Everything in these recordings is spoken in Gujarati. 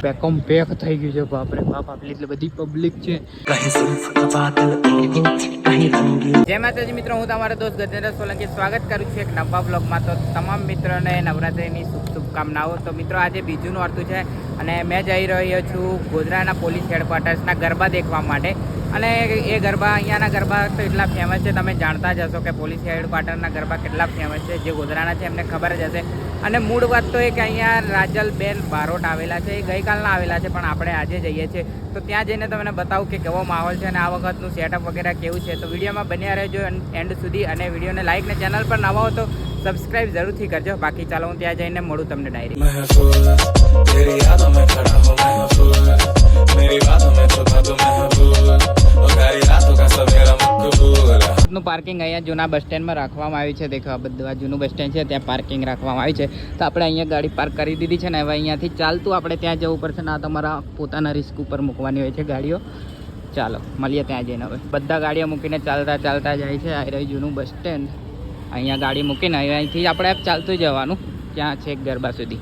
પેકમ પેક થઈ ગયું છે. બાપરે બાપ, આપલી એટલે બધી પબ્લિક છે. જય માતાજી મિત્રો, હું તમારા દોસ્ત ગજેન્દ્ર સોલંકી સ્વાગત કરું છું એક નવા બ્લોગમાં. તો તમામ મિત્રોને નવરાત્રિની શુભકામનાઓ. તો મિત્રો આજે બીજું નોરતું છે અને મેં જઈ રહ્યો છું ગોધરાના પોલીસ હેડક્વાર્ટર્સના ગરબા દેખવા માટે. અને એ ગરબા, અહીંયાના ગરબા તો એટલા ફેમસ છે, તમે જાણતા જ હશો કે પોલીસ હેડક્વાર્ટરના ગરબા કેટલા ફેમસ છે. જે ગોધરાના છે એમને ખબર જ હશે. અને મૂળ વાત તો એ કે અહીંયા રાજલબેન બારોટ આવેલા છે, એ ગઈકાલના આવેલા છે, પણ આપણે આજે જઈએ છીએ. તો ત્યાં જઈને તમને બતાવું કે કેવો માહોલ છે અને આ વખતનું સેટઅપ વગેરે કેવું છે. તો વિડીયોમાં બન્યા રહેજો એન્ડ સુધી, અને વિડીયોને લાઈક ને ચેનલ પર નવા હો તો સબસ્ક્રાઇબ જરૂરથી કરજો. બાકી ચાલો હું ત્યાં જઈને મળું તમને ડાયરેક્ટ. પાર્કિંગ અહીંયા જૂના બસ સ્ટેન્ડમાં રાખવામાં આવ્યું છે. દેખો, બધા જૂનું બસ સ્ટેન્ડ છે, ત્યાં પાર્કિંગ રાખવામાં આવી છે. તો આપણે અહીંયા ગાડી પાર્ક કરી દીધી છે ને હવે અહીંયાથી ચાલતું આપણે ત્યાં જવું પડશે ને આ તમારા પોતાના રિસ્ક ઉપર મૂકવાની હોય છે ગાડીઓ. ચાલો મળીએ ત્યાં જઈને. હવે બધા ગાડીઓ મૂકીને ચાલતા ચાલતા જાય છે. આ રહ્યું જૂનું બસ સ્ટેન્ડ. અહીંયા ગાડી મૂકીને અહીંથી આપણે ચાલતું જવાનું ત્યાં છે ગરબા સુધી.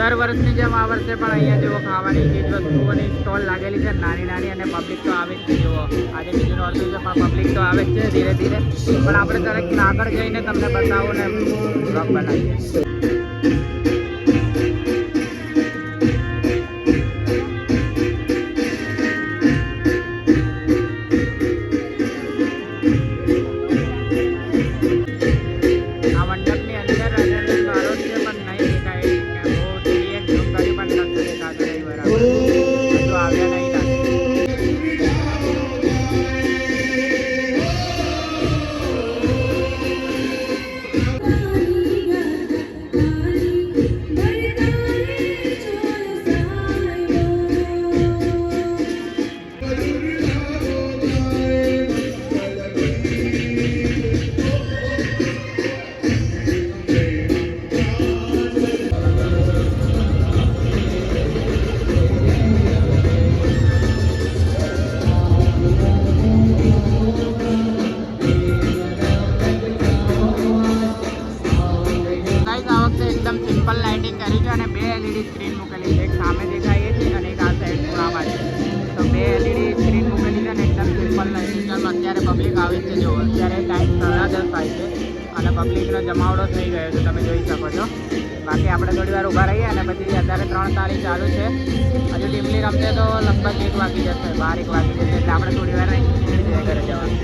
દર વર્ષની જેમ આ વર્ષે પણ અહીંયા જુઓ ખાવાની ચીજ વસ્તુઓની સ્ટોલ લાગેલી છે નાની નાની, અને પબ્લિક તો આવે જ છે. જુઓ આજે બીજું નોરતું છે પણ પબ્લિક તો આવે જ છે ધીરે ધીરે. પણ આપણે દરેક આગળ જઈને તમને બતાવું ને બ્લોગ બનાવીએ. અને 2 LED સ્ક્રીન મૂકેલી છે, એક સામે દેખાય છે અને એક આ સાઈડ ખૂણામાં છે. તો 2 LED સ્ક્રીન મૂકેલી છે અને એકદમ સિમ્પલ લાઇટિંગ. અત્યારે પબ્લિક આવે છે. જો અત્યારે ટાઈમ 10:30 થાય છે અને પબ્લિકનો જમાવડો થઈ ગયો છે, તમે જોઈ શકો છો. બાકી આપણે થોડી વાર ઊભા રહીએ અને પછી અત્યારે 3 તાળી ચાલુ છે. હજુ ટીમલી રમશે તો લગભગ 1 વાગી જશે, 12 1 વાગી જશે. એટલે આપણે થોડી વાર રહી ઘરે જવાનું.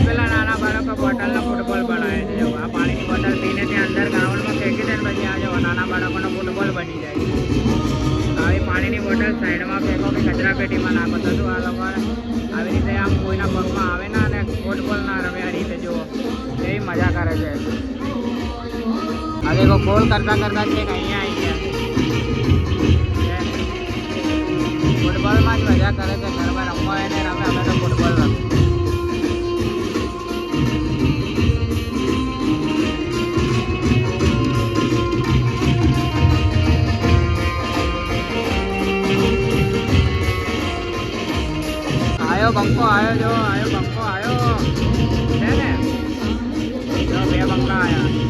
પેલા નાના બાળકો બોટલનો ફૂટબોલ બનાવે છે. આ પાણીની બોટલ પીને ત્યાં અંદર ગ્રાઉન્ડમાં ફેંકી દે ને પછી આ જો નાના બાળકોનો ફૂટબોલ બની જાય. આવી પાણીની બોટલ સાઈડમાં ફેંકો કે કચરા પેટીમાં નાખો તો શું આ લોકો આવી રીતે આમ કોઈના પગમાં આવે ના અને ફૂટબોલ ના રમે. આ રીતે જુઓ એવી મજા કરે છે. હવે ગોળ કરતા કરતા છે કે અહીંયા આવી ગયા. ફૂટબોલમાં જ મજા કરે છે. ઘરમાં રમવા એને રમે, અમે તો ફૂટબોલ રમે. બંકો આવ્યો જો આવ્યો બંકો આવ્યો છે ને જો બે બંકા આવ્યા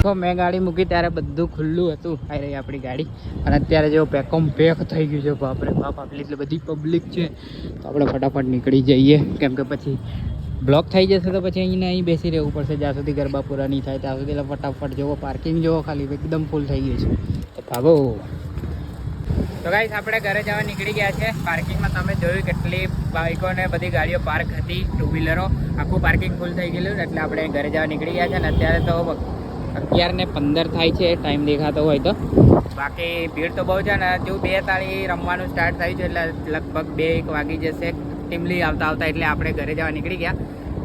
તો મેં ગાડી મૂકી ત્યારે બધું ખુલ્લું હતું આવી રહી આપણી ગાડી અને અત્યારે જો પેકોમ પેક થઈ ગયું છે બાપરે બાપ આપણી એટલી બધી પબ્લિક છે તો આપણે ફટાફટ નીકળી જઈએ કેમ કે પછી બ્લોક થઈ જશે તો પછી અહીં બેસી રહેવું પડશે જ્યાં સુધી ગરબા પૂરા નહીં થાય ત્યાં સુધી ફટાફટ જોવો પાર્કિંગ જોવો ખાલી એકદમ ફૂલ થઈ ગયું છે તો ભાગો તો ગાઈસ આપણે ઘરે જવા નીકળી ગયા છે પાર્કિંગમાં તમે જોયું કેટલી બાઇકો ને બધી ગાડીઓ પાર્ક હતી ટુ વ્હીલરો આખું પાર્કિંગ ફૂલ થઈ ગયેલું એટલે આપણે ઘરે જવા નીકળી ગયા છે અને અત્યારે તો 11:15 થાય છે ટાઈમ દેખાતો હોય તો બાકી ભીડ તો બહુ છે ને જો 2 તાળી રમવાનું સ્ટાર્ટ થયું છે એટલે લગભગ 2-1 વાગી જશે ટીમલી આવતા એટલે આપણે ઘરે જવા નીકળી ગયા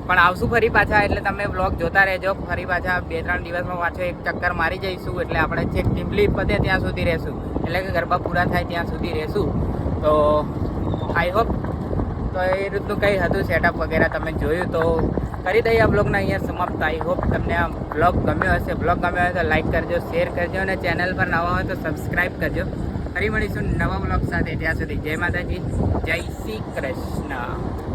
પણ આવશું ફરી પાછા એટલે તમે બ્લોગ જોતા રહેજો ફરી પાછા 2-3 દિવસમાં પાછો એક ચક્કર મારી જઈશું એટલે આપણે છેક ટીમલી પતે ત્યાં સુધી રહેશું એટલે કે ગરબા પૂરા થાય ત્યાં સુધી રહેશું તો આઈ હોપ તો એ રીતનું કંઈ હતું સેટઅપ વગેરે તમે જોયું તો કરી દઈએ આ બ્લોગને અહીંયા સમાપ્ત આઈ હોપ તમને આ બ્લોગ ગમ્યો હશે તો લાઈક કરજો શેર કરજો અને ચેનલ પર નવા હોય તો સબસ્ક્રાઈબ કરજો ફરી મળીશું નવા બ્લોગ સાથે ત્યાં સુધી જય માતાજી જય શ્રી કૃષ્ણ